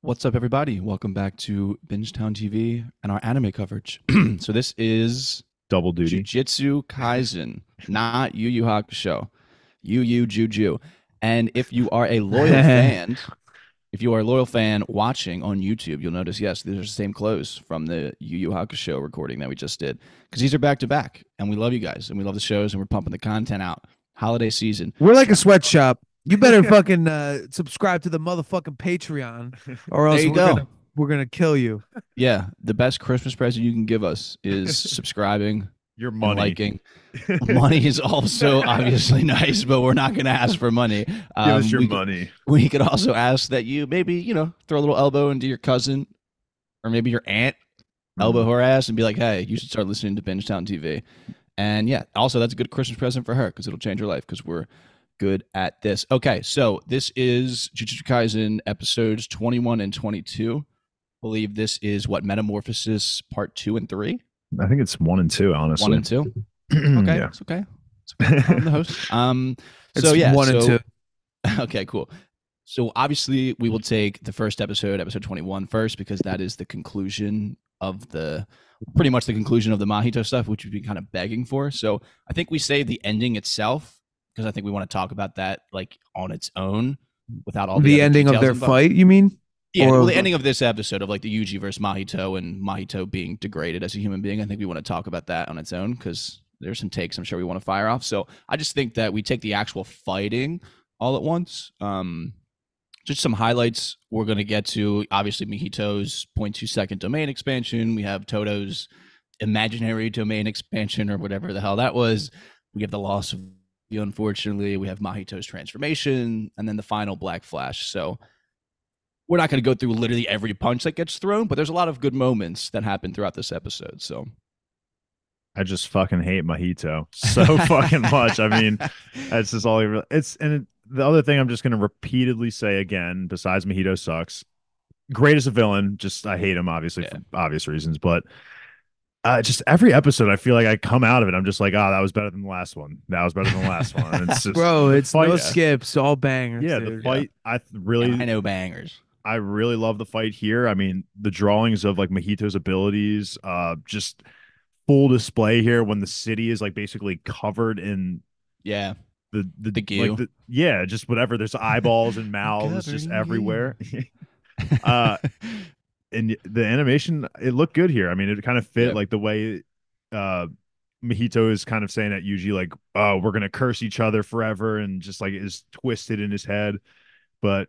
What's up, everybody? Welcome back to Bingetown TV and our anime coverage. So this is Double duty. Jujutsu Kaisen, not Yu Yu Hakusho. Juju. And if you are a loyal fan, if you are a loyal fan watching on YouTube, you'll notice, yes, these are the same clothes from the Yu Yu Hakusho recording that we just did. Because these are back to back. And we love you guys. And we love the shows. And we're pumping the content out. Holiday season. We're like a sweatshop. You better fucking subscribe to the motherfucking Patreon, or else There you go. we're gonna kill you. Yeah, the best Christmas present you can give us is subscribing, Your and money. liking. Money is also obviously nice, but we're not going to ask for money. Give us your we, money. We could also ask that you maybe, throw a little elbow into your cousin or maybe your aunt, elbow her ass and be like, hey, you should start listening to Bingetown TV. And yeah, also that's a good Christmas present for her because it'll change her life because we're good at this. Okay, so this is Jujutsu Kaisen episodes 21 and 22. I believe this is what, Metamorphosis part 2 and 3? I think it's 1 and 2, honestly. 1 and 2? Okay, Yeah. it's okay. It's okay. I'm the host. It's So yeah, 1 and 2. Okay, cool. So obviously we will take the first episode 21 first, because that is the conclusion of pretty much the conclusion of the Mahito stuff, which we've been kind of begging for. So I think we save the ending itself because I think we want to talk about that like on its own without all the The other ending of details their involved. fight, you mean? Yeah, Or- well, the ending of this episode of like the Yuji versus Mahito and Mahito being degraded as a human being. I think we want to talk about that on its own because there's some takes I'm sure we want to fire off. So I just think that we take the actual fighting all at once. Just some highlights we're going to get to. Obviously, Mahito's 0.2-second domain expansion. We have Todo's imaginary domain expansion or whatever the hell that was. We have the loss of you, unfortunately. We have Mahito's transformation and then the final Black Flash. So we're not going to go through literally every punch that gets thrown, but there's a lot of good moments that happen throughout this episode. So I just fucking hate Mahito so fucking much. I mean, that's just all he really. The other thing I'm just going to repeatedly say again, besides Mahito sucks, great as a villain. Just I hate him, obviously, for obvious reasons. But just every episode, I feel like I come out of it, I'm just like, oh, that was better than the last one. That was better than the last one. And it's just, Bro, it's fight, no skips, all bangers. yeah, dude. the fight. I know bangers. I really love the fight here. I mean, the drawings of like Mahito's abilities, just full display here when the city is like basically covered in the goo. like just whatever. There's eyeballs and mouths just everywhere. And the animation, it looked good here. I mean, it kind of fit like the way Mahito is kind of saying at Yuji, like, oh, we're gonna curse each other forever, and just like is twisted in his head. But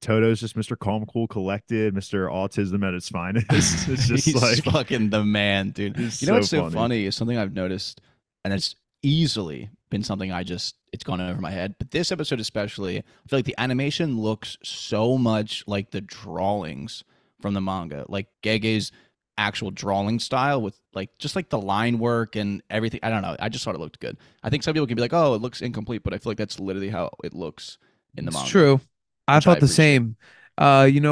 Todo's just Mr. Calm, Cool, Collected, Mr. Autism at its finest. It's just He's like fucking the man, dude. You know what's so funny is something I've noticed, and it's easily been something it's gone over my head. But this episode especially, I feel like the animation looks so much like the drawings from the manga, like Gege's actual drawing style with like just like the line work and everything. I don't know. I just thought it looked good. I think some people can be like, oh, it looks incomplete, but I feel like that's literally how it looks in the manga. It's true. I thought the appreciate. same.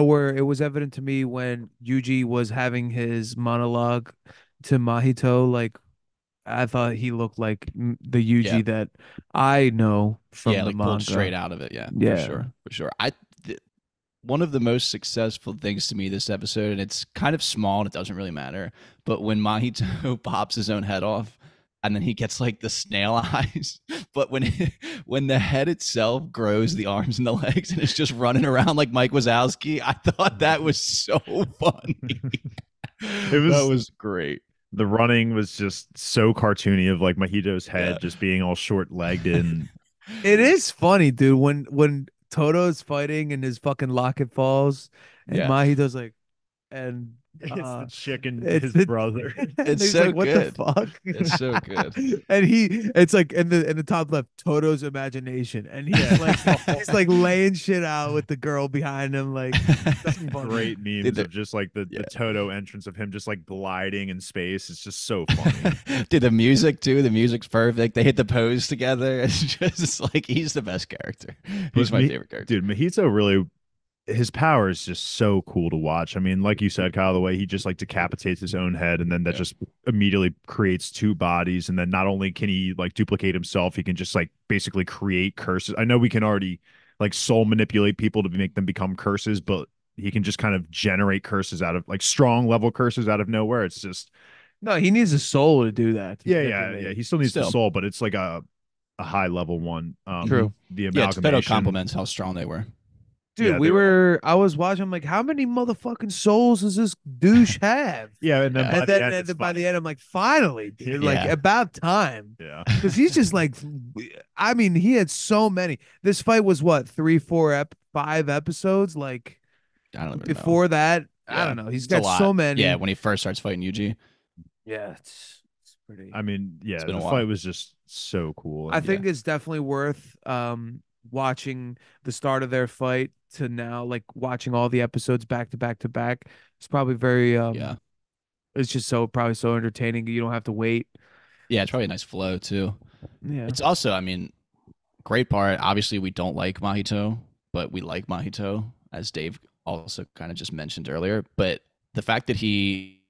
Where it was evident to me when Yuji was having his monologue to Mahito, like I thought he looked like the Yuji that I know from the like manga. pulled straight out of it. Yeah, for sure. One of the most successful things to me this episode, and it's kind of small and it doesn't really matter, but when Mahito pops his own head off and then he gets like the snail eyes, but when the head itself grows the arms and the legs and it's just running around like Mike Wazowski, I thought that was so funny. That was great. The running was just so cartoony of like Mahito's head just being all short-legged and it is funny, dude, when Todo's fighting and his fucking locket falls and Mahito's like, and it's the chicken, it's his brother. It's so like, what good. the fuck? It's so good. And it's like in the top left, Todo's imagination, and he's like laying shit out with the girl behind him, like great memes of just like the Todo entrance of him just like gliding in space. It's just so funny. Dude, the music too. The music's perfect. They hit the pose together. It's just like he's the best character. He's my favorite character. Dude, Mahito really, his power is just so cool to watch. I mean, like you said, Kyle, the way he just like decapitates his own head and then that just immediately creates two bodies. And then not only can he like duplicate himself, he can just like basically create curses. I know we can already like soul manipulate people to make them become curses, but he can just kind of generate curses out of like strong level curses out of nowhere. It's just No, he needs a soul to do that. yeah. He still needs the Still. soul, but it's like a high level one. True. The Yeah, Todo amalgamation. compliments how strong they were. Dude, Yeah, I was watching, I'm like, how many motherfucking souls does this douche have? Yeah, and then Yeah. by the end, And it's then by fine. the end, I'm like, finally, dude, like Yeah. about time. Yeah. Because he's just like, I mean, he had so many. This fight was what, 5 episodes? Like I don't even know. before that, I Yeah. don't know. He's It's a got lot. so many. Yeah, when he first starts fighting Yuji. Yeah, it's pretty. I mean, yeah, been a the while. fight was just so cool. I think it's definitely worth watching the start of their fight to now, like watching all the episodes back to back to back. It's probably very Yeah. it's just probably so entertaining. You don't have to wait. Yeah, it's probably a nice flow too. Yeah. It's also, I mean, great part. Obviously, we don't like Mahito, but we like Mahito, as Dave also kind of just mentioned earlier. But the fact that he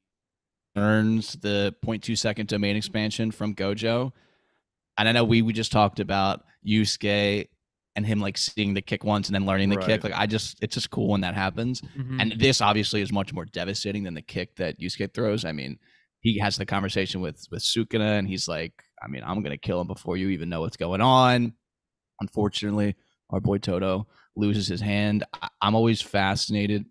earns the 0.2 second domain expansion from Gojo, and I know we just talked about Yusuke and him like seeing the kick once and then learning the kick. Right. Like it's just cool when that happens. Mhm. And this obviously is much more devastating than the kick that Yusuke throws. I mean, he has the conversation with Sukuna, and he's like, I mean, I'm gonna kill him before you even know what's going on. Unfortunately, our boy Todo loses his hand. I'm always fascinated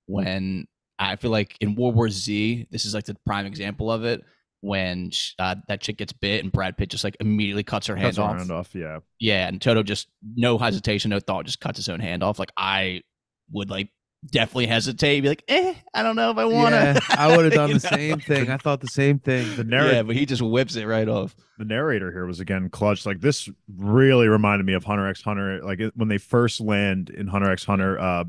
when I feel like in World War Z, this is like the prime example of it. When that chick gets bit and Brad Pitt just like immediately cuts her hand off. Yeah. Yeah, and Toto just no hesitation, no thought, just cuts his own hand off. Like I would like definitely hesitate, be like, I don't know if I want to. Yeah, I would have done You the know? same thing. I thought the same thing. The Yeah, but he just whips it right off. the narrator here was again clutch. Like this really reminded me of Hunter x Hunter. Like when they first land in Hunter x Hunter,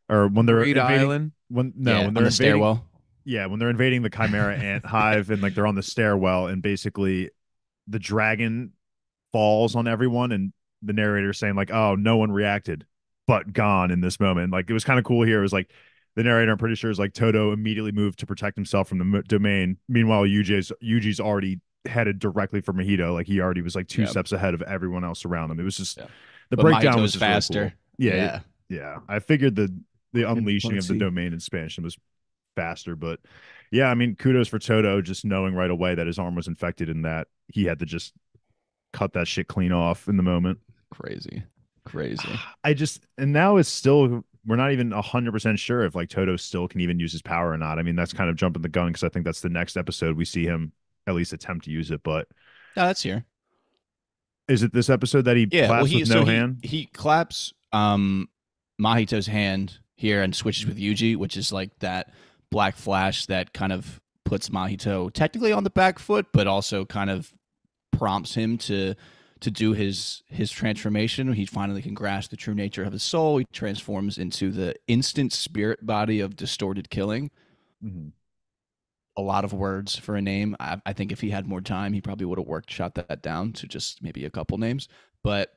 or when they're Reed invading, Island. when Yeah, they're on the invading, stairwell. yeah, when they're invading the Chimera ant hive and like they're on the stairwell and basically the dragon falls on everyone and the narrator saying like, oh, no one reacted, but gone in this moment. Like it was kind of cool here. It was like the narrator, I'm pretty sure, is like Todo immediately moved to protect himself from the domain. Meanwhile, Yuji's already headed directly for Mahito. Like he already was like two steps ahead of everyone else around him. It was just the But breakdown Mahito was just really faster. cool. Yeah. I figured the unleashing of the Clumsy. domain expansion was faster, but yeah, I mean, kudos for Todo just knowing right away that his arm was infected and that he had to just cut that shit clean off in the moment. Crazy. And now it's still, we're not even 100% sure if like Todo still can even use his power or not. I mean, that's kind of jumping the gun because I think that's the next episode we see him at least attempt to use it. But No, that's here. is it this episode that he claps with no hand? He claps Mahito's hand here and switches with Yuji, which is like that black flash that kind of puts Mahito technically on the back foot, but also kind of prompts him to do his transformation. He finally can grasp the true nature of his soul. He transforms into the instant spirit body of distorted killing. Mm-hmm. A lot of words for a name. I think if he had more time, he probably would have shot that down to just maybe a couple names. But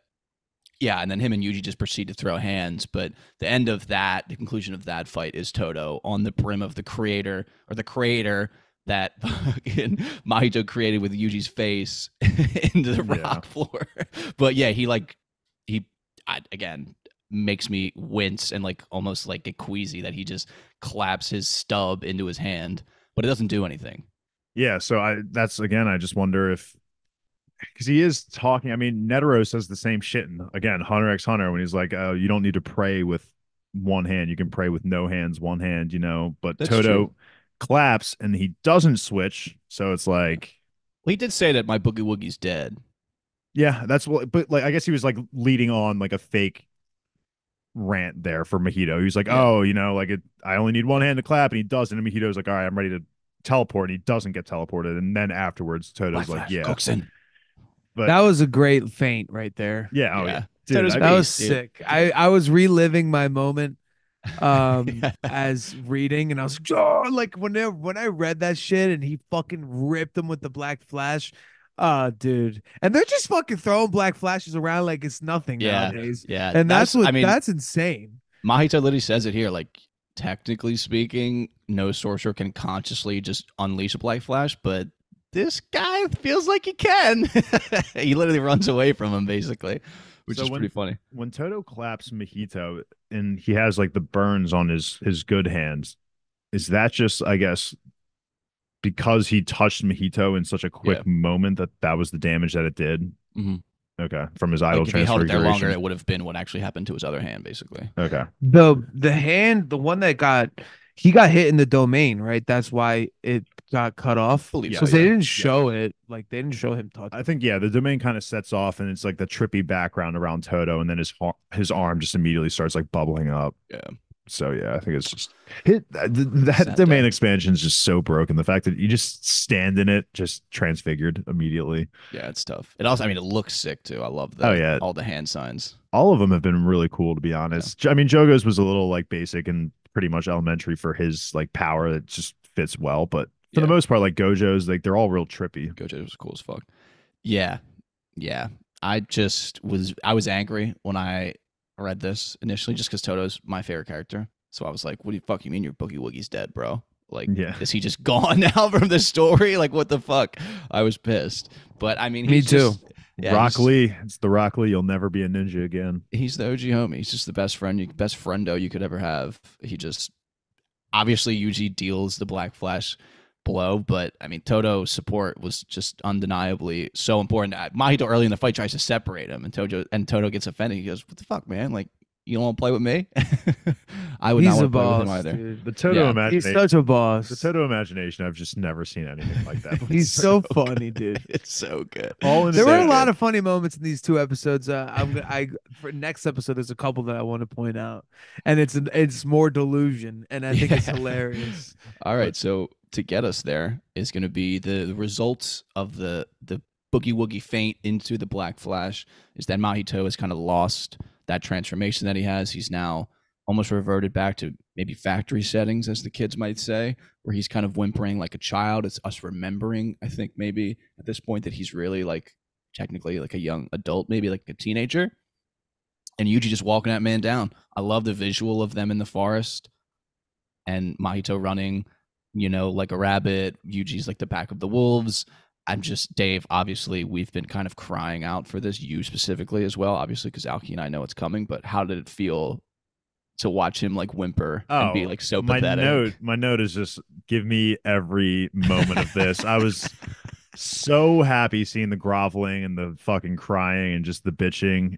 yeah, and then him and Yuji just proceed to throw hands. But the end of that, the conclusion of that fight is Todo on the brim of the crater that fucking Mahito created with Yuji's face into the rock floor. But yeah, he again makes me wince and like almost like get queasy that he just claps his stub into his hand, but it doesn't do anything. Yeah, so I just wonder if, because he is talking. I mean, Netero says the same shit. And again, Hunter x Hunter, when he's like, "Oh, you don't need to pray with one hand; you can pray with no hands, one hand." You know, but That's Todo true. claps and he doesn't switch, so it's like, Well, he did say that my boogie woogie's dead. yeah, that's what. But like, I guess he was like leading on like a fake rant there for Mahito. He was like, "Oh, you know, like I only need one hand to clap," and he doesn't. And Mahito's like, "All right, I'm ready to teleport," and he doesn't get teleported. And then afterwards, Todo's like, "Yeah." But that was a great feint right there. yeah, Yeah. Dude, That was sick. I was reliving my moment as reading, and I was like, oh, like when I read that shit and he fucking ripped him with the black flash. Dude. And they're just fucking throwing black flashes around like it's nothing nowadays. Yeah. And that's insane. Mahito literally says it here, like technically speaking, no sorcerer can consciously just unleash a black flash, but this guy feels like he can. He literally runs away from him, basically. which So is pretty funny. when Todo claps Mahito and he has like the burns on his good hands, is that just, I guess, because he touched Mahito in such a Yeah. quick moment that that was the damage that it did? Hmm. Okay, from his idle Like if he held it there longer, transfiguration. it would have been what actually happened to his other hand, basically. Okay, The hand, the one that he got hit in the domain, right? That's why it got cut off. Believe Yeah, so. Because they Yeah. didn't show it. Like they didn't show him I touching. think yeah, the domain kind of sets off, and it's like the trippy background around Todo, and then his arm just immediately starts like bubbling up. Yeah. So yeah, I think it's just that Sad domain day. expansion is just so broken. The fact that you just stand in it, just transfigured immediately. Yeah, it's tough. It also, I mean, it looks sick too. I love Oh the yeah, all the hand signs. all of them have been really cool to be Yeah. honest. I mean, Jogo's was a little like basic and pretty much elementary for his like power that just fits well, but for the Yeah. most part, like Gojo's, like they're all real trippy. Gojo was cool as fuck. Yeah. Yeah. I was angry when I read this initially just because Toto's my favorite character. So I was like, what do you fuck you mean your Boogie Woogie's dead, bro? Like, Yeah. is he just gone now from the story? Like, what the fuck? I was pissed. But I mean, Me he's too. just- yeah, Rock Lee, it's the Rock Lee. You'll never be a ninja again. he's the OG homie. He's just the best best friendo you could ever have. He just obviously Yuji deals the Black Flash blow, but I mean Todo's support was just undeniably so important. Mahito early in the fight tries to separate him, and Todo gets offended. He goes, "What the fuck, man? Like you don't want to play with me?" I would He's not a want to play with him boss, either. dude. The Todo Yeah. He's imagination. such a boss. The Todo imagination. I've just never seen anything like that. He's so funny, dude. It's so good. All in There were a so lot good. of funny moments in these two episodes. I for next episode, there's a couple that I want to point out, and it's more delusion, and I think it's Yeah. hilarious. All right, so to get us there is going to be the results of the boogie woogie feint into the Black Flash is that Mahito has kind of lost that transformation that he has. He's now almost reverted back to maybe factory settings, as the kids might say, where he's kind of whimpering like a child. It's us remembering, I think, maybe at this point that he's really like technically like a young adult, maybe like a teenager. And Yuji just walking that man down. I love the visual of them in the forest and Mahito running, like a rabbit. Yuji's like the back of the wolves. I'm just, Dave, obviously, we've been kind of crying out for this, you specifically as well, obviously, because Alki and I know it's coming, but how did it feel to watch him like whimper and be like so pathetic? My note is just give me every moment of this. I was so happy seeing the groveling and the fucking crying and just the bitching.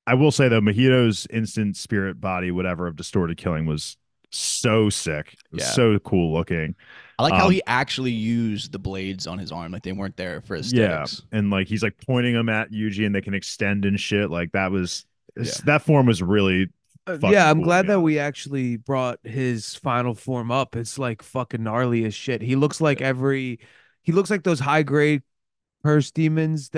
I will say though, Mahito's instant spirit body, whatever, of distorted killing was so sick. It was Yeah. so cool looking. I like how he actually used the blades on his arm, like they weren't there for aesthetics. Yeah, and like he's like pointing them at Yuji, and they can extend and shit. Like that was Yeah. that form was really fucking Yeah, I'm cool, glad to be that we honest. actually brought his final form up. It's like fucking gnarly as shit. He looks like those high grade curse demons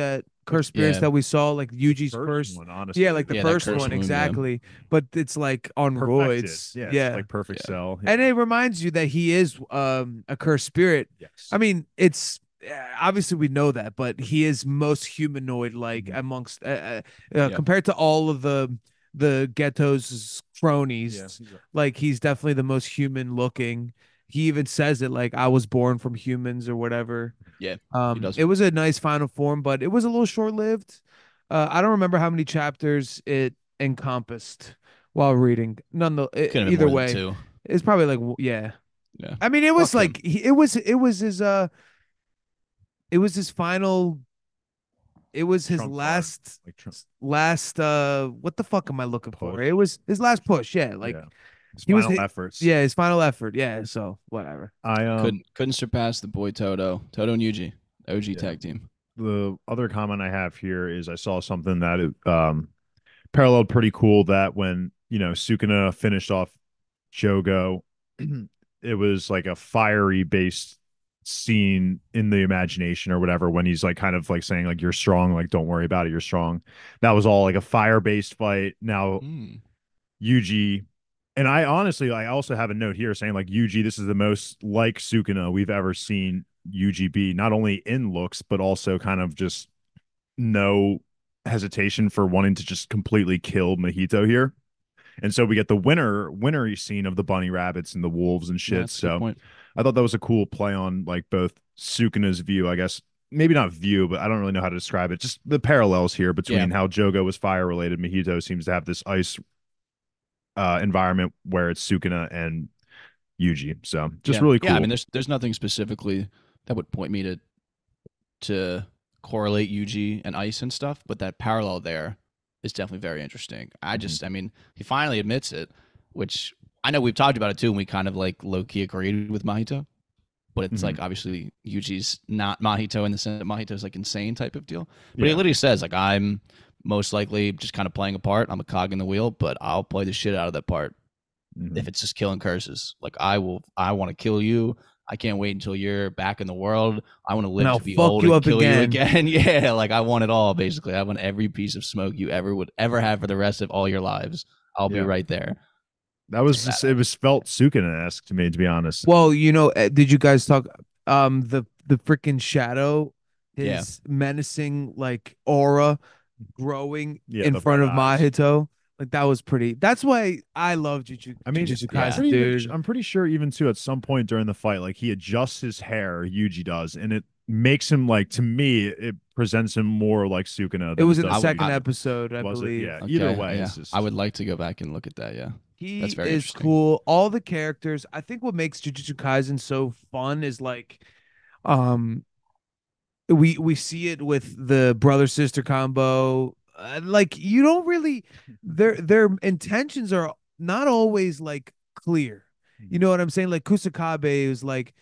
curse spirits Yeah. that we saw, like Yuji's first. one, honestly. Yeah, like the Yeah, that first curse one, wound, yeah. exactly. But it's like on perfected. roids. Yeah, Yeah. it's like perfect Yeah. cell. And it reminds you that he is a cursed spirit. Yes. I mean, it's obviously we know that, but he is most humanoid like Mhm. amongst Yeah. compared to all of the ghetto's cronies. Yeah. Like he's definitely the most human looking. He even says it like I was born from humans or whatever. Yeah, he does. It was a nice final form, but it was a little short lived. I don't remember how many chapters it encompassed while reading. Couldn't have been Either more than way, two. it's probably like yeah. Yeah. I mean, it was Fuck him. like it was his final. It was his Trump card. last Like Trump what the fuck am I looking for? Push. It was his last push. Yeah, like yeah. His he was final hi- efforts. yeah, his final effort. Yeah, so whatever. I Couldn't surpass the boy Todo and Yuji, OG Yeah. tag team. the other comment I have here is I saw something that paralleled pretty cool that when Sukuna finished off Jogo, it was like a fiery based scene in the imagination or whatever when he's like kind of like saying like you're strong, like don't worry about it, you're strong. That was all like a fire based fight. Now Yuji, and I honestly, I also have a note here saying like Yuji, this is the most like Sukuna we've ever seen Yuji be, not only in looks but also kind of just no hesitation for wanting to just completely kill Mahito here. And so we get the winner scene of the bunny rabbits and the wolves and shit. Yeah, that's a good So point. I thought that was a cool play on like both Sukuna's view, I guess, maybe not view, but I don't really know how to describe it. Just the parallels here between how Jogo was fire related. Mahito seems to have this ice environment where it's Sukuna and Yuji. So just really cool. Yeah, I mean, there's nothing specifically that would point me to correlate Yuji and ice and stuff, but that parallel there is definitely very interesting. I mean, he finally admits it, which I know we've talked about it too, and we kind of like low key agreed with Mahito. But it's like obviously Yuji's not Mahito in the sense that Mahito's like insane type of deal. But he literally says like, I'm most likely just kind of playing a part. I'm a cog in the wheel, but I'll play the shit out of that part if it's just killing curses. Like I want to kill you. I can't wait until you're back in the world. I want to live to be old and kill you again. Yeah, like I want it all basically. I want every piece of smoke you would ever have for the rest of all your lives. I'll be right there. That was just, it was felt Sukuna-esque to me, to be honest. Well, did you guys talk the freaking shadow, his menacing like aura growing in front of Mahito? Like that was pretty. That's why I love Jujutsu Kaisen, dude. I'm pretty sure even too at some point during the fight, like he adjusts his hair, Yuji does, and it makes him like, to me, it presents him more like Sukuna. It was in the second episode, I believe. Yeah. Okay, either way, I would like to go back and look at that. Yeah. He is cool. All the characters. I think what makes Jujutsu Kaisen so fun is like, we see it with the brother sister combo. Like you don't really, their intentions are not always like clear. You know what I'm saying? Like Kusakabe is like,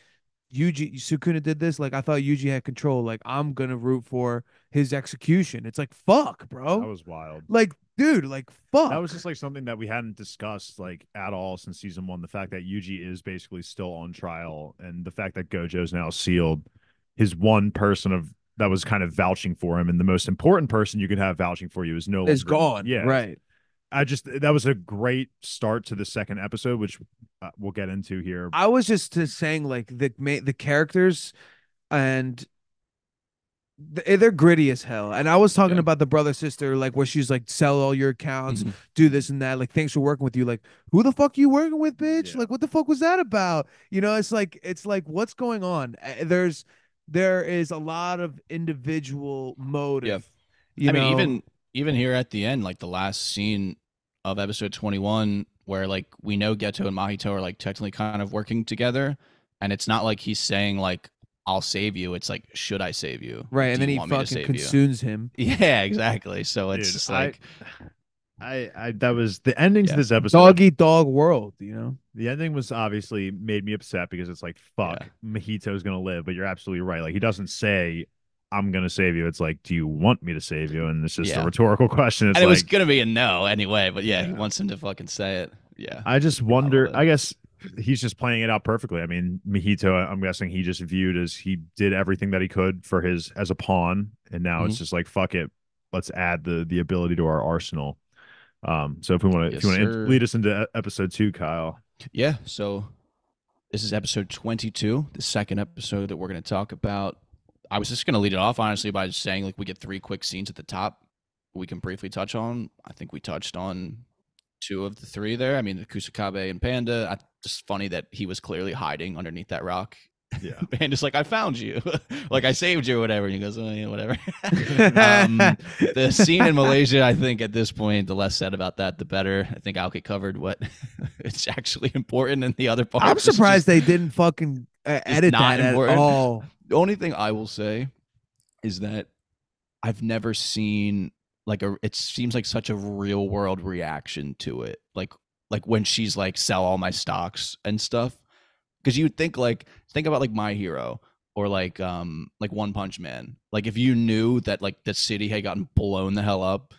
Yuji Sukuna did this. Like I thought Yuji had control. Like I'm gonna root for his execution. It's like fuck, bro. That was wild. Like, dude, like fuck. That was just like something that we hadn't discussed like at all since season 1. The fact that Yuji is basically still on trial, and the fact that Gojo's now sealed. His one person that was kind of vouching for him, and the most important person you could have vouching for you is no longer gone. Yeah, right. That was a great start to the second episode, which we'll get into here. I was just saying like the characters and they're gritty as hell. And I was talking about the brother sister, like where she's like, sell all your accounts, do this and that. Like, thanks for working with you. Like, who the fuck you working with, bitch? Like, what the fuck was that about? It's like what's going on? There is a lot of individual motive. I mean, even here at the end, like the last scene of episode 21, where like we know Geto and Mahito are like technically kind of working together, and it's not like he's saying like, I'll save you. It's like, should I save you? Right, and then he fucking consumes him. Yeah, exactly. So it's just like, that was the ending to this episode. Dog eat dog world, The ending was obviously made me upset because it's like, fuck, Mahito's gonna live. But you're absolutely right. Like he doesn't say, I'm gonna save you. It's like, do you want me to save you? And it's just a rhetorical question. It was gonna be a no anyway. But he wants him to fucking say it. Yeah. I just wonder. I guess he's just playing it out perfectly. I mean, Mahito, I'm guessing he just viewed as he did everything that he could for as a pawn, and now it's just like, fuck it, let's add the ability to our arsenal. So if you want to lead us into episode 2, Kyle. Yeah. So this is episode 22, the second episode that we're going to talk about. I was just going to lead it off, honestly, by just saying like we get 3 quick scenes at the top we can briefly touch on. I think we touched on 2 of the 3 there. I mean, the Kusakabe and Panda. Just funny that he was clearly hiding underneath that rock. Yeah. Panda's like, I found you. Like, I saved you or whatever. And he goes, oh, yeah, whatever. The scene in Malaysia, I think at this point, the less said about that, the better. I think Alki covered what it's actually important in the other part. I'm surprised they didn't fucking edit that at all. The only thing I will say is that I've never seen it seems like such a real world reaction to it. Like when she's like, sell all my stocks and stuff. Because you'd think about like My Hero or like One Punch Man. Like if you knew that like the city had gotten blown the hell up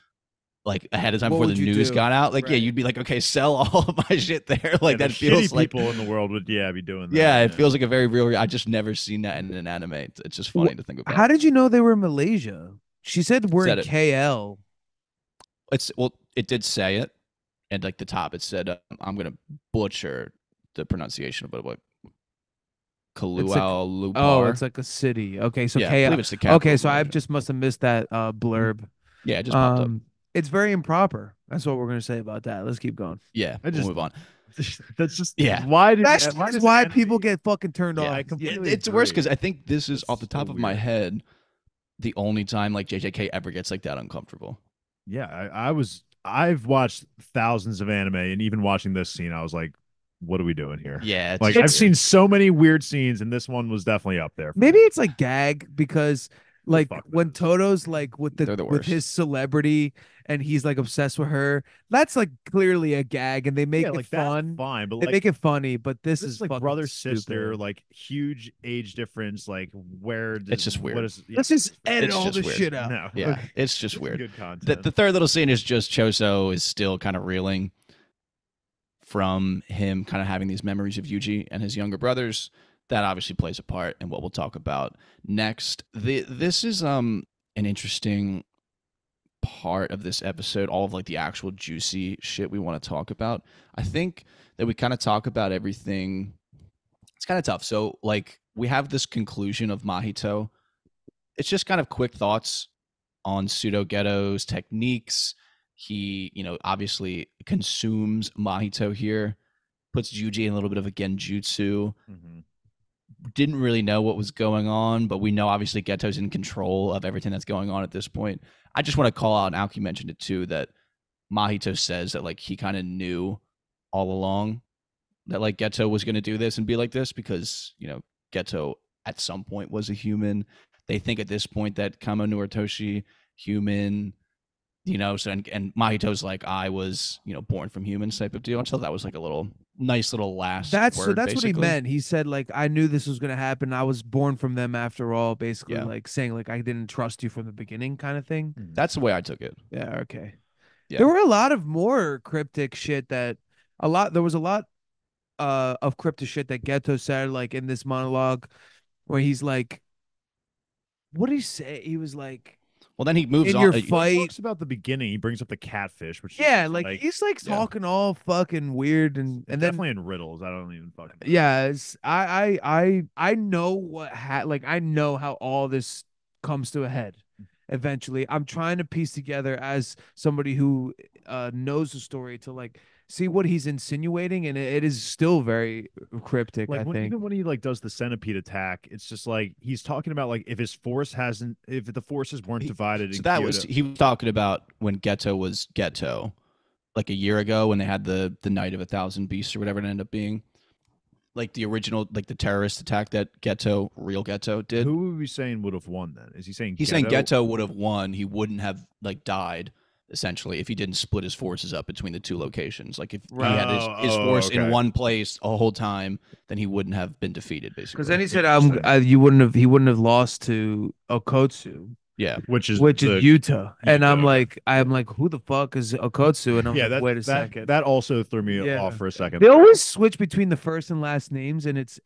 like ahead of time before the news got out, like you'd be like, okay, sell all of my shit there. Like that feels like people in the world would be doing that. Yeah, it feels like a very real. I just never seen that in an anime. It's just funny to think about. How did you know they were in Malaysia? She said we're in KL. It did say it, and like the top it said, I'm gonna butcher the pronunciation of it. What? Kaluau. Oh, it's like a city. Okay, so I believe it's the capital. Okay, so I just must have missed that blurb. Yeah, it just popped up. It's very improper. That's what we're gonna say about that. Let's keep going. Yeah, we'll move on. That's just That's why people get fucking turned off. It's worse because I think this is off the top of my head. the only time like JJK ever gets like that uncomfortable. Yeah, I've watched thousands of anime, and even watching this scene, I was like, what are we doing here? Yeah, Like, just I've weird. seen so many weird scenes, and this one was definitely up there. Maybe it's like gag because Who the like fuck when knows? Toto's like They're the with worst. his celebrity and he's like obsessed with her, that's like clearly a gag and they make Yeah, it like that's fun. fine, but They like make it funny, but this this is is like fucking brother sister, stupid. like huge age difference. Like where It's does just what weird. is? Yeah, Let's just edit It's all just this weird. shit out. no, Yeah, okay, it's just it's weird. good The content. the third little scene is just Choso is still kind of reeling from him kind of having these memories of Yuji and his younger brothers. That obviously plays a part in what we'll talk about next. This is an interesting part of this episode, all of like the actual juicy shit we want to talk about. I think that we kind of talk about everything. It's kind of tough. So like we have this conclusion of Mahito. It's just kind of quick thoughts on Pseudo Ghetto's techniques. He, obviously consumes Mahito here, puts Yuji in a little bit of a genjutsu. Mm-hmm. Didn't really know what was going on, but we know obviously Ghetto's in control of everything that's going on at this point. I just want to call out, and Aoki mentioned it too, that Mahito says that like he kind of knew all along that like Ghetto was going to do this and be like this because, Ghetto at some point was a human. They think at this point that Kamo Nuortoshi, human, so and Mahito's like, I was, born from humans type of deal. And so that was like a little nice little last word, That's what he basically. meant. He said like I knew this was gonna happen. I was born from them after all, basically Yeah. like saying like I didn't trust you from the beginning kind of thing. That's the way I took it. Yeah, okay. Yeah. There were a lot of more cryptic shit there was a lot of cryptic shit that Ghetto said like in this monologue where he's like what did he say? He was like Well, then he moves in on. your He fight. talks about the beginning. He brings up the catfish, which Yeah, is like he's like Yeah. talking all fucking weird and then definitely in riddles. I don't even fucking know. yeah, I know like I know how all this comes to a head eventually. I'm trying to piece together as somebody who knows the story to like see what he's insinuating and it is still very cryptic, Like I think. even when he like does the centipede attack, it's just like he's talking about like if the forces weren't divided So in that Kyoto. was he was talking about when Ghetto was Ghetto, like a year ago when they had the Night of 1,000 Beasts or whatever it ended up being, like the original, like the terrorist attack that real Ghetto did. Who would we saying would have won then? Is he saying He's saying Ghetto would have won. He wouldn't have like died essentially if he didn't split his forces up between the two locations. Like if he had his force in okay. one place a whole time, then he wouldn't have been defeated. Basically, Because then he said, Interesting. he wouldn't have lost to Okotsu, yeah. which is Utah. And I'm okay. like, who the fuck is Okotsu? And I'm like, wait a second. That also threw me Yeah. off for a second. They always switch between the first and last names, and it's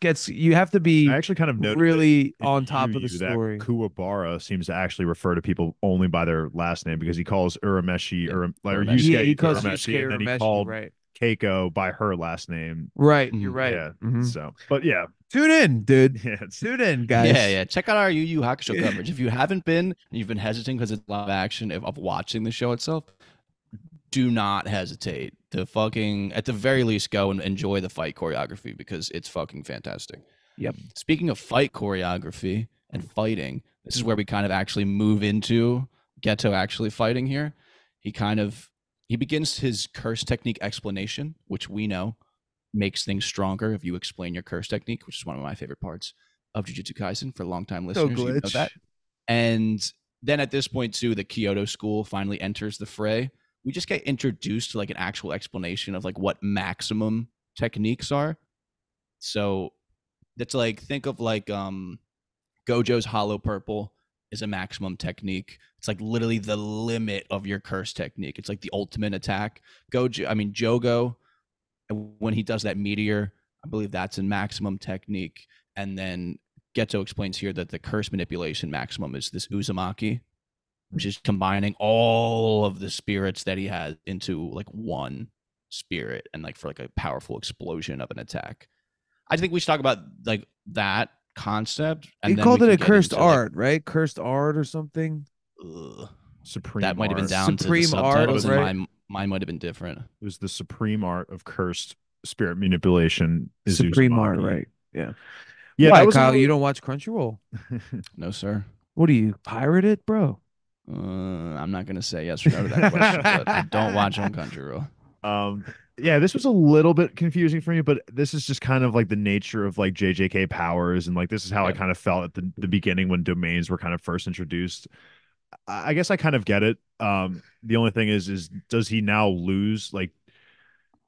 gets you have to be I actually kind of noticed really in on top of the Yu that story. Kuwabara seems to actually refer to people only by their last name because he calls Urameshi or Urameshi. Yusuke He calls Urameshi, Yusuke and then he Urameshi, called right. Keiko by her last name. Right, Mhm. you're right. Yeah. Mhm. So, but yeah, Tune in, dude. yeah, Tune in, guys. Yeah. Check out our Yu Yu Hakusho coverage. If you haven't been, and you've been hesitant because it's live action of watching the show itself, do not hesitate to fucking, at the very least, go and enjoy the fight choreography because it's fucking fantastic. Yep. Speaking of fight choreography and fighting, this is where we kind of actually move into Ghetto actually fighting here. He begins his curse technique explanation, which we know makes things stronger if you explain your curse technique, which is one of my favorite parts of Jujutsu Kaisen for longtime listeners. You know that. And then at this point, too, the Kyoto school finally enters the fray. We just get introduced to like an actual explanation of like what maximum techniques are. So that's like, think of like Gojo's Hollow Purple is a maximum technique. It's like literally the limit of your curse technique. It's like the ultimate attack. Jogo, when he does that meteor, I believe that's a maximum technique. And then Ghetto explains here that the curse manipulation maximum is this Uzumaki, which is combining all of the spirits that he has into like one spirit and like for like a powerful explosion of an attack. I think we should talk about like that concept. And He then called we it a can get cursed into, like, art, right? Cursed art or something. supreme. that might have been art. down Supreme to the art, subtitles, and right? mine might have been different. It was the supreme art of cursed spirit manipulation. Supreme Uzumaki. art, right? Yeah. Yeah, Why, that was Kyle? another- You don't watch Crunchyroll? No, sir. What do you pirate it, bro? I'm not gonna say yes or no to that question, but I don't watch on Crunchyroll. Um, yeah, this was a little bit confusing for me, but this is just kind of like the nature of like JJK powers, and like this is how I Yeah, kind of felt at the beginning when domains were kind of first introduced. I guess I kind of get it. The only thing is does he now lose like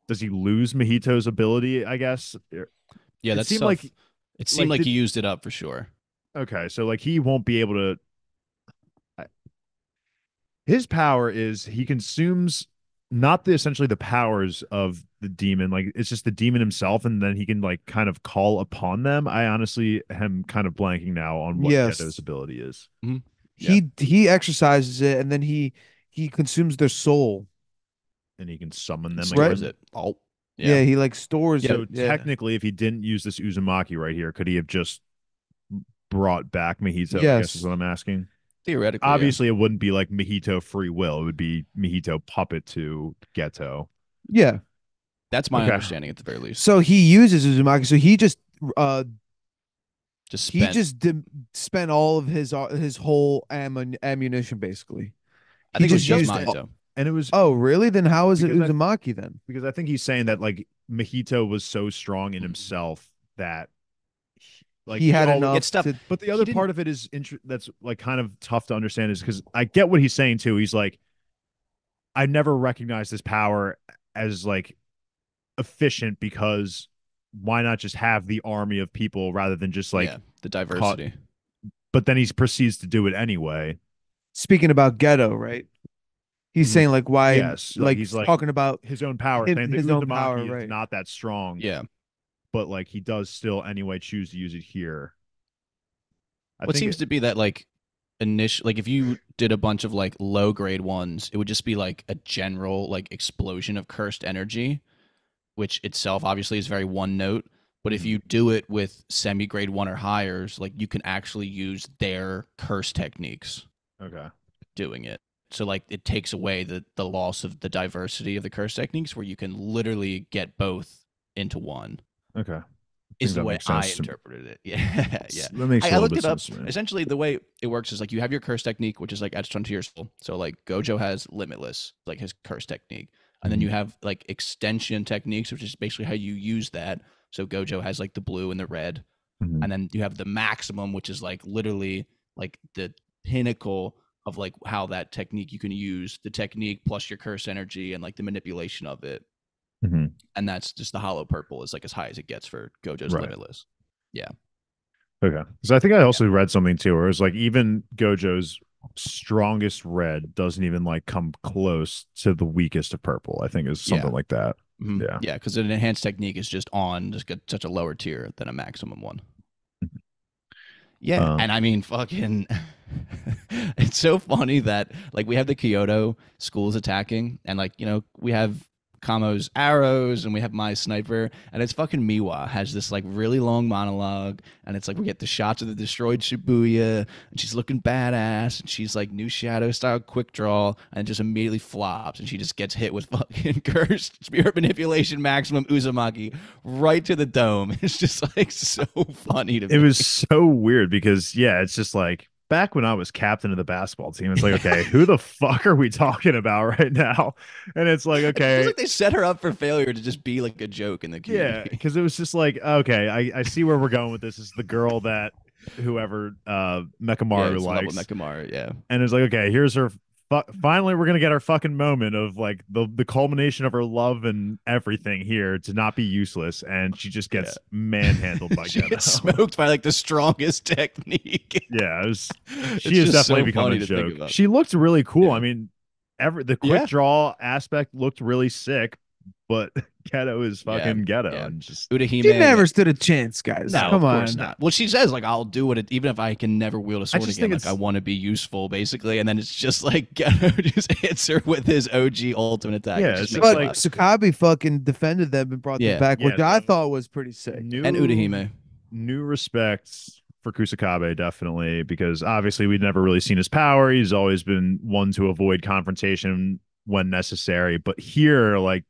does he lose Mahito's ability? I guess yeah, it that's seemed tough. It seemed like he did used it up for sure. okay, so like he won't be able to. His power is he consumes not the essentially the powers of the demon, like it's just the demon himself, and then he can like kind of call upon them. I honestly am kind of blanking now on what Geto's Yes. ability is, Hmm. Yeah, He exercises it, and then he consumes their soul. and he can summon he them, I Right? stores guess. it. Oh, yeah, Yeah, he like stores yeah. So it. Yeah. technically, if he didn't use this Uzumaki right here, could he have just brought back Mahito? I guess is Yes. what I'm asking. Theoretically, yeah. Obviously, it wouldn't be like Mahito free will. It would be Mahito puppet to Geto. Yeah. That's my Okay. understanding at the very least. So he uses Uzumaki. So uh Just he spent. just spent all of his whole ammunition basically. I He think it was just just used. Mahito. And it was Oh, really? Then how is it because Uzumaki then? I think he's saying that like Mahito was so strong in himself that like He he had always. enough It's tough. to. But the He other didn't. part of it is that's like kind of tough to understand is because I get what he's saying too. He's like, I never recognized this power as like efficient because why not just have the army of people rather than just like Yeah, the caught. diversity. But then he proceeds to do it anyway. Speaking about ghetto, right? He's Mhm. saying like why, Yes, like like he's like talking about his own power, saying the his own power, Uzumaki is right? not that strong, Yeah. but like he does still anyway choose to use it here. I What think seems to be that like initial, like if you did a bunch of like low grade ones, it would just be like a general like explosion of cursed energy, which itself obviously is very one note. But if Mhm. you do it with semi grade one or higher's, like you can actually use their curse techniques Okay. doing it. So like it takes away the loss of the diversity of the curse techniques where you can literally get both into one Okay. I is think the that way makes I sense to me. interpreted it. Yeah, yeah. That makes a I little looked bit it up. sense to me. Essentially, the way it works is like you have your curse technique, which is like etched onto your soul. So like Gojo has limitless, like his curse technique, and then you Mhm. have like extension techniques, which is basically how you use that. So Gojo has like the blue and the red, Mhm. and then you have the maximum, which is like literally like the pinnacle of like how that technique you can use the technique plus your curse energy and like the manipulation of it, Mhm. and that's just the hollow purple is like as high as it gets for Gojo's Right. limitless. Yeah. Okay. Because I think I Yeah. also read something too, where it's like even Gojo's strongest red doesn't even like come close to the weakest of purple. I think is Yeah. something like that. Mhm. Yeah. Yeah, because an enhanced technique is just on just get such a lower tier than a maximum one. Yeah, Um. and I mean, fucking, it's so funny that like we have the Kyoto schools attacking, and like we have Kamo's arrows, and we have my sniper, and it's fucking Miwa has this like really long monologue, and it's like we get the shots of the destroyed Shibuya, and she's looking badass, and she's like new shadow style quick draw, and it just immediately flops, and she just gets hit with fucking cursed spirit manipulation maximum Uzumaki right to the dome. It's just like so funny to It me. was so weird because yeah, it's just like back when I was captain of the basketball team. It's like okay, who the fuck are we talking about right now? And it's like It feels okay, like they set her up for failure to just be like a joke in the yeah, community. because it was just like okay, I see where we're going with this. Is the girl that whoever Yeah, Mekamaru it's level likes. Mekamaru. Yeah, And it's like, okay, here's her. Finally, we're gonna get our fucking moment of like the culmination of her love and everything here to not be useless, and she just yeah. gets manhandled by She gets Geto. smoked by like the strongest technique. Yeah, she It's has just definitely so become a funny to think joke. about. She looked really cool. I Yeah, mean, the quick yeah, draw aspect looked really sick, but Geto is yeah, fucking Geto, yeah. and just She Udahime, yeah. never stood a chance, guys. No, Come of course on. no. not. Well, she says like I'll do it even if I can never wield a I sword just again. think Like I it's want to be useful, basically. And then it's just like Geto just hits her with his OG ultimate attack. It yeah, just it's makes just me But like laugh at it. Sakabe fucking defended them and brought them Yeah, back, yeah. which I So thought was pretty sick. and new Udahime. new respect for Kusakabe, definitely, because obviously we'd never really seen his power. He's always been one to avoid confrontation when necessary. But here, like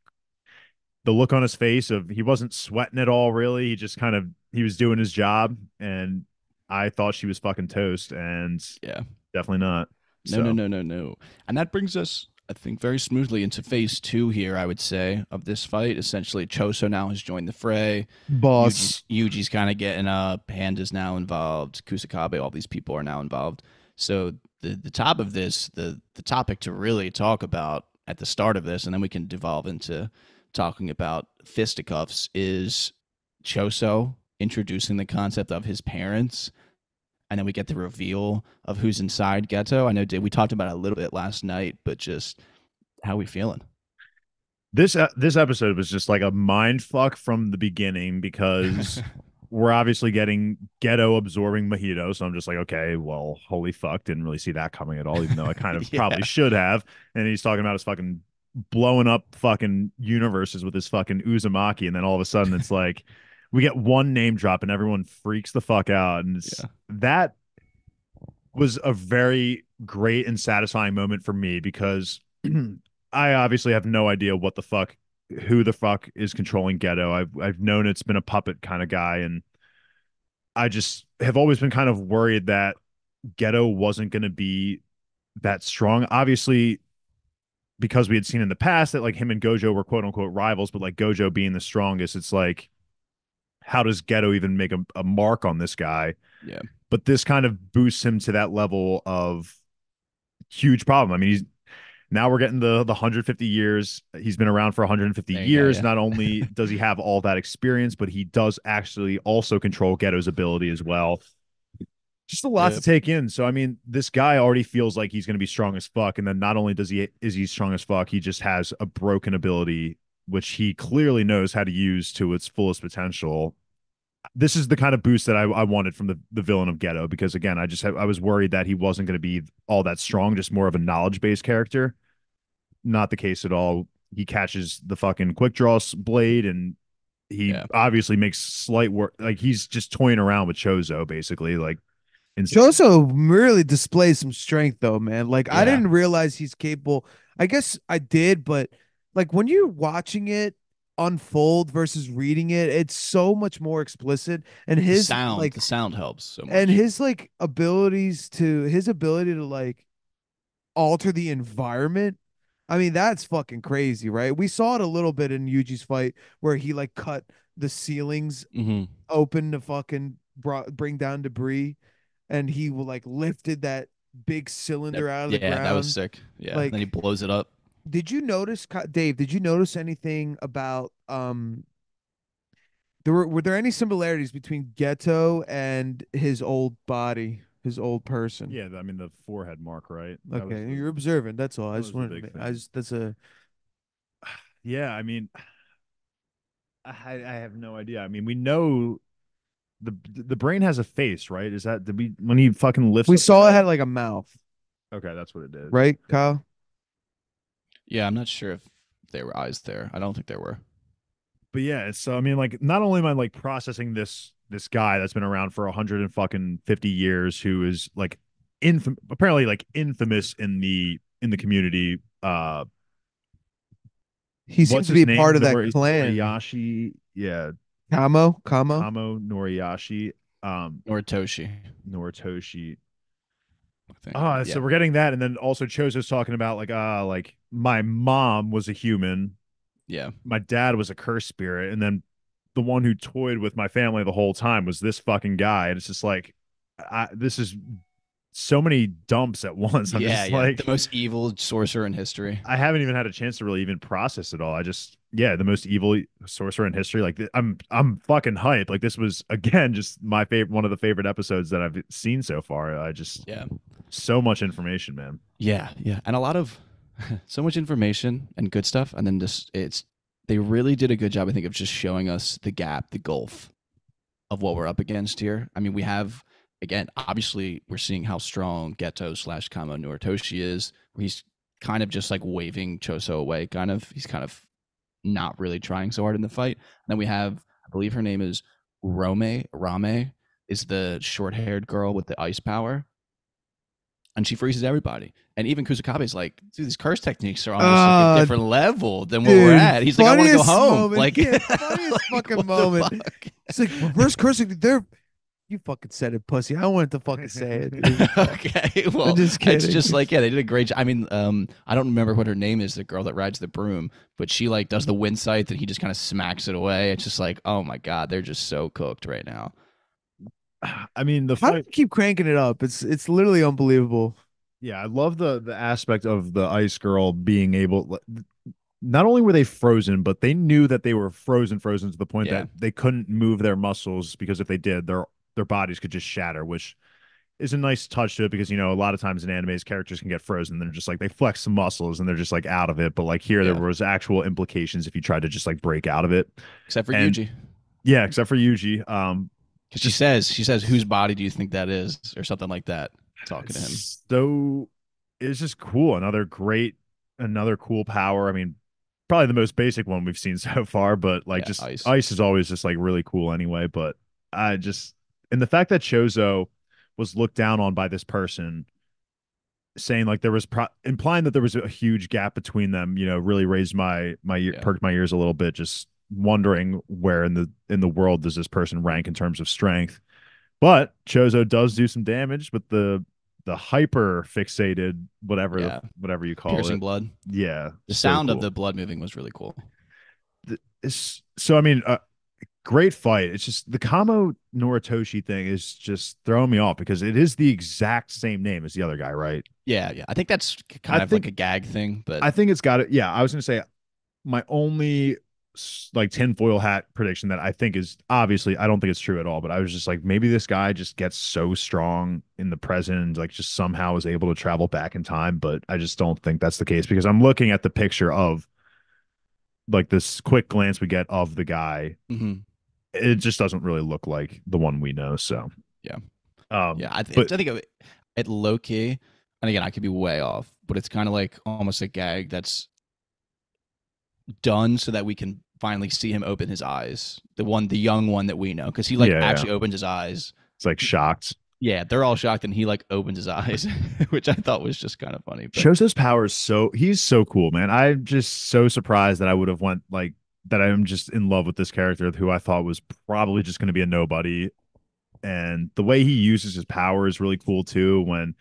the look on his face of he wasn't sweating at all, really. He just kind of he was doing his job. And I thought she was fucking toast, and Yeah. definitely not. No, no, So no, no, no. And that brings us, I think, very smoothly into phase two here, I would say, of this fight. Essentially, Choso now has joined the fray. Boss. Yuji's kind of getting up. Panda's now involved. Kusakabe, all these people are now involved. So the top of this, the topic to really talk about at the start of this, and then we can devolve into talking about fisticuffs, is Choso introducing the concept of his parents, and then we get the reveal of who's inside Ghetto. I know we talked about it a little bit last night, but just how we feeling? this episode was just like a mind fuck from the beginning because we're obviously getting Ghetto absorbing Mahito. So I'm just like, okay, well, holy fuck, didn't really see that coming at all, even though I kind of Yeah. probably should have. And he's talking about his fucking blowing up fucking universes with his fucking Uzumaki, and then all of a sudden it's like we get one name drop and everyone freaks the fuck out, and that was a very great and satisfying moment for me because I obviously have no idea who the fuck is controlling Ghetto. I've known it's been a puppet kind of guy, and I just have always been kind of worried that Ghetto wasn't going to be that strong. Obviously, because we had seen in the past that like him and Gojo were quote unquote rivals, but like Gojo being the strongest, it's like, how does Ghetto even make a mark on this guy? Yeah. But this kind of boosts him to that level of huge problem. I mean, now we're getting the 150 years. He's been around for 150 years. Yeah. Not only does he have all that experience, but he does actually also control Ghetto's ability as well. Just a lot to take in. So I mean, this guy already feels like he's going to be strong as fuck, and then not only is he strong as fuck, he just has a broken ability which he clearly knows how to use to its fullest potential. This is the kind of boost that I wanted from the villain of Ghetto, because again, I was worried that he wasn't going to be all that strong, just more of a knowledge based character. Not the case at all. He catches the fucking quick draw blade, and he obviously makes slight work. Like he's just toying around with Chozo, basically. Like Chozo really displays some strength, though, man. Like I didn't realize he's capable. I guess I did, but like when you're watching it unfold versus reading it, it's so much more explicit, and his the sound helps so much, and his like his ability to like alter the environment. I mean, that's fucking crazy, right? We saw it a little bit in Yuji's fight where he like cut the ceilings open to fucking bring down debris, and he like lifted that big cylinder out of the ground. Yeah, that was sick. Yeah, like, then he blows it up. Did you notice, Dave? Did you notice anything about were there any similarities between Ghetto and his old body, his old person? Yeah, I mean the forehead mark, right? Okay, you're observant. That's all. I just wanted to. That's a. Yeah, I mean, I have no idea. I mean, we know the brain has a face, right? Is that when he fucking lifts? We saw it had like a mouth. Okay, that's what it did. Right, Kyle? Yeah, I'm not sure if there were eyes there. I don't think there were. But yeah, so I mean, like, not only am I like processing this guy that's been around for 150 years, who is like apparently like infamous in the community. He seems to be part of that clan. Noriyashi, yeah. Kamo Noriyashi. Noritoshi. So we're getting that, and then also Chozo's talking about like my mom was a human. Yeah. My dad was a cursed spirit, and then the one who toyed with my family the whole time was this fucking guy. And it's just like, this is so many dumps at once. I'm just like the most evil sorcerer in history. I haven't even had a chance to really even process it all. The most evil sorcerer in history. Like I'm fucking hyped. Like this was again just my favorite, one of the favorite episodes that I've seen so far. So much information, man. Yeah, and a lot of so much information and good stuff, and then they really did a good job, I think, of just showing us the gap, the gulf of what we're up against here. I mean, we have, again, obviously we're seeing how strong Ghetto / Kamo Noritoshi is, where he's kind of just like waving Choso away, kind of. He's kind of not really trying so hard in the fight. And then we have, I believe her name is Rame is the short-haired girl with the ice power. And she freezes everybody. And even Kusakabe's like, dude, these curse techniques are on like a different level than what we're at. He's like, I want to go home. Funniest fucking moment. Fuck? It's like reverse cursing. You fucking said it, pussy. I wanted to fucking say it, dude. Okay, well, I'm just it's kidding. just like, yeah, they did a great job. I mean, I don't remember what her name is, the girl that rides the broom, but she like does the wind scythe and he just kind of smacks it away. It's just like, oh my god, they're just so cooked right now. I mean, the How do fight. you keep cranking it up? It's literally unbelievable. Yeah, I love the aspect of the ice girl being able. Not only were they frozen, but they knew that they were frozen to the point Yeah, that they couldn't move their muscles because if they did, their bodies could just shatter, which is a nice touch to it because a lot of times in animes characters can get frozen. They're just like they flex some muscles and they're just like out of it. But like here, there yeah. was actual implications if you tried to just like break out of it. Except for And Yuji, yeah, except for Yuji. because Just she says, whose body do you think that is, or something like that, talking to him. so it's just cool. Another cool power. I mean, probably the most basic one we've seen so far, but like Yeah, just ice. ice is always just like really cool anyway. But I just and the fact that Chozo was looked down on by this person saying like there was implying that there was a huge gap between them, really raised Yeah, perked my ears a little bit, just wondering where in the world does this person rank in terms of strength. But Chozo does do some damage, but the hyper fixated yeah. whatever you call Piercing it. blood. Yeah, The so sound of cool. the blood moving was really cool. So I mean, great fight. It's just the Kamo Noritoshi thing is just throwing me off because it is the exact same name as the other guy, right? Yeah, yeah. I think that's I kind of like think a gag thing, but I think it's got it. Yeah, I was gonna say my only like tinfoil hat prediction that I think is obviously I don't think it's true at all, but I was just like maybe this guy just gets so strong in the present, like just somehow is able to travel back in time, but I just don't think that's the case because I'm looking at the picture of like this quick glance we get of the guy. mhm. It just doesn't really look like the one we know. So, Yeah, yeah. but I think of it at low key, and again, I could be way off, but it's kind of like almost a gag that's done so that we can finally see him open his eyes. The young one that we know, because he like yeah, yeah, actually opens his eyes. it's like shocked. Yeah, they're all shocked, and he like opens his eyes, which I thought was just kind of funny. But Shows his powers so he's so cool, man. I'm just so surprised that I would have went like that. I'm just in love with this character who I thought was probably just going to be a nobody, and the way he uses his power is really cool too. When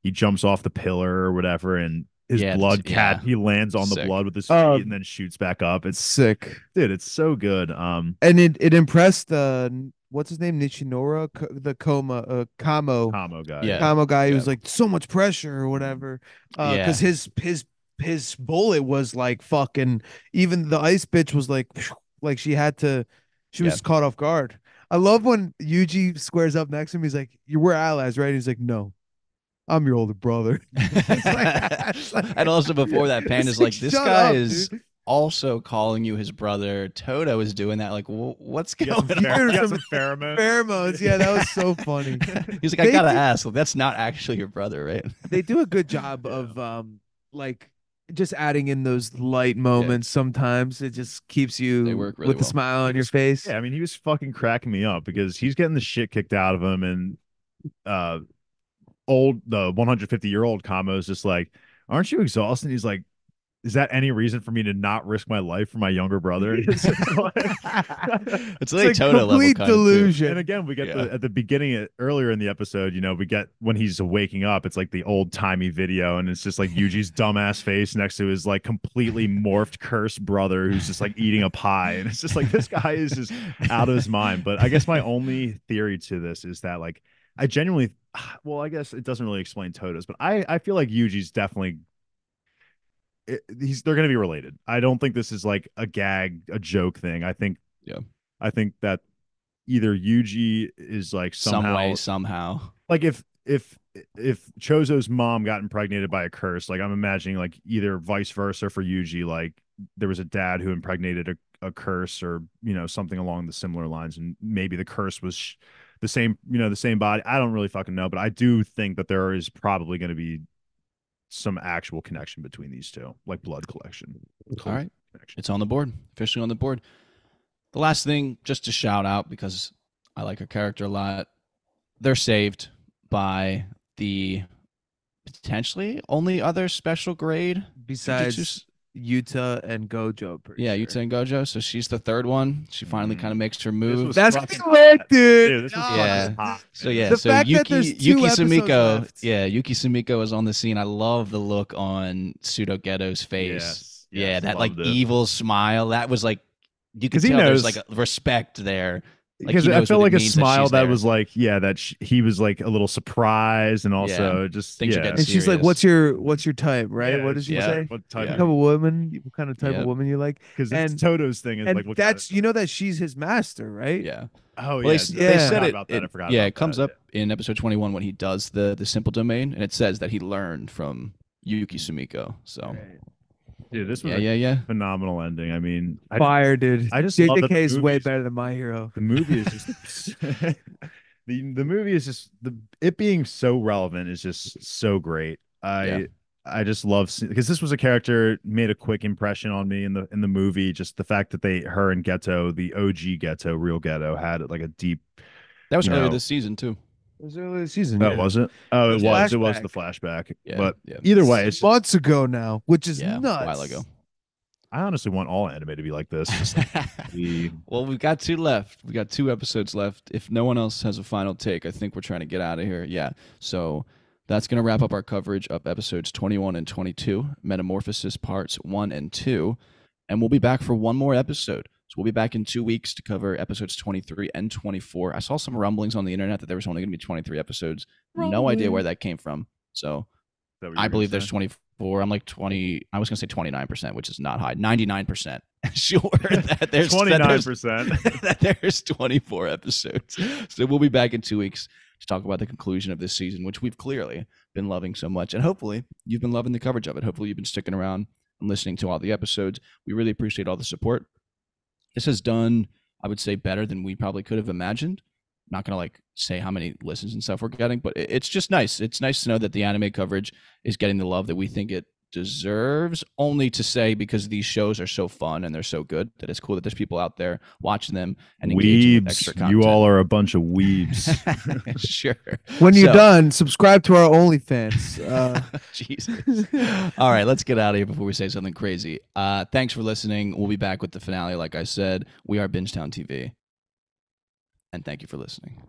he jumps off the pillar or whatever, and his yeah, blood cat yeah, he lands on the sick. blood with his Uh, feet and then shoots back up. It's Sick. dude, it's so good. And it impressed what's his name, Nishinora, the Kamo guy, Yeah, yeah. Kamo guy. He yeah, was like so much pressure or whatever. yeah, Because his bullet was like fucking. Even the ice bitch was like she had to. She yeah. was caught off guard. I love when Yuji squares up next to him. He's like, "You were allies, right?" He's like, "No, I'm your older brother." It's like, And also before that, it's Panda's like, this shut guy up, is dude. also calling you his brother. Todo is doing that. Like, what's You got going some, on? you got some pheromones. Pheromones. Yeah, that was so funny. He's like, I They gotta do, ask. Like, that's not actually your brother, right? they do a good job Yeah. of like just adding in those light Yeah, moments. Sometimes it just keeps they you work really with a well. smile He on your was, face. yeah, I mean, he was fucking cracking me up because he's getting the shit kicked out of him, and uh, the 150-year-old Kamo is just like, "Aren't you exhausted?" And he's like, "Is that any reason for me to not risk my life for my younger brother?" It's just like, It's It's like like Toto level complete kind of too. and delusion. again, we get Yeah. at the beginning earlier in the episode, we get when he's waking up, it's like the old timey video, and it's just like Yuji's dumbass face next to his like completely morphed cursed brother who's just like eating a pie, and it's just like this guy is just out of his mind. But I guess my only theory to this is that like I genuinely, well, I guess it doesn't really explain Toto's, but I feel like Yuji's definitely they're going to be related. I don't think this is like a gag, a joke thing. Yeah. I think that either Yuji is like Some way, somehow somehow. like if Chozo's mom got impregnated by a curse, like I'm imagining like either vice versa for Yuji, like there was a dad who impregnated a curse or something along the similar lines, and maybe the curse was the same, the same body. I don't really fucking know, but I do think that there is probably going to be some actual connection between these two, like blood collection. All right. Connection. It's on the board. Officially on the board. The last thing, just to shout out, because I like her character a lot, they're saved by the potentially only other special grade Besides, Jujutsu. Yuta and Gojo. Pretty Yeah, sure. Yuta and Gojo. So she's the third one. She finally kind of makes her move. That's fucking gonna work, dude. Dude, this was Yeah. fucking hot. So yeah, The so fact that Yuki there's 2 Yuki episodes Sumiko, left. yeah, Yuki Sumiko is on the scene. I love the look on Pseudo Ghetto's face. Yes, that like loved it. evil smile. That was like you could 'Cause he tell there's knows- like a respect there. Like, Because he I knows felt what like it a means smile she's that there. was like, yeah, that he was like a little surprised and also just Things are yeah. getting And she's like, serious. what's your type, right? Yeah, what does she yeah. say? What type Yeah. What type of woman? What kind of type Yep. of woman you like? Because And- Toto's thing is And like, what kind that's of- you know that she's his master, right? Yeah. oh Well, yeah, they Yeah. said I it. about that. I forgot. Yeah, about it comes that. up in episode 21 when he does the simple domain, and it says that he learned from Yuki Sumiko. So Right. Dude, this was yeah. phenomenal ending. I mean, Fire, dude. I just love that JJK is the way movies- better than My Hero. the movie is just the movie is just it being so relevant is just so great. I just love because this was a character made a quick impression on me in the movie. Just the fact that her and Ghetto, the OG Ghetto, real Ghetto, had like a deep. that was you earlier know- this season too. It was early this season. Oh, yeah. was it? Oh, it was. It was flashback. the flashback. Yeah, But yeah. either way, it's just, months ago now, which is Yeah, nuts. a while ago. I honestly want all anime to be like this. Just the Well, we've got 2 left. We got 2 episodes left. If no one else has a final take, I think we're trying to get out of here. Yeah. So that's going to wrap up our coverage of episodes 21 and 22, Metamorphosis parts 1 and 2. And we'll be back for one more episode. So we'll be back in 2 weeks to cover episodes 23 and 24. I saw some rumblings on the internet that there was only going to be 23 episodes. No idea where that came from. So I believe there's 24. I'm like 20. I was going to say 29%, which is not high. 99% sure that there's 29%. that there's 24 episodes. So we'll be back in 2 weeks to talk about the conclusion of this season, which we've clearly been loving so much. And hopefully you've been loving the coverage of it. Hopefully you've been sticking around and listening to all the episodes. We really appreciate all the support. This has done, I would say, better than we probably could have imagined. Not going to like say how many listens and stuff we're getting, but it's just nice. It's nice to know that the anime coverage is getting the love that we think it deserves, only to say because these shows are so fun and they're so good that it's cool that there's people out there watching them and engaging with extra Weebs. content. You all are a bunch of weebs. Sure. When you're So- done, subscribe to our OnlyFans. Jesus. All right, let's get out of here before we say something crazy. Thanks for listening. We'll be back with the finale, like I said. We are Bingetown TV. And thank you for listening.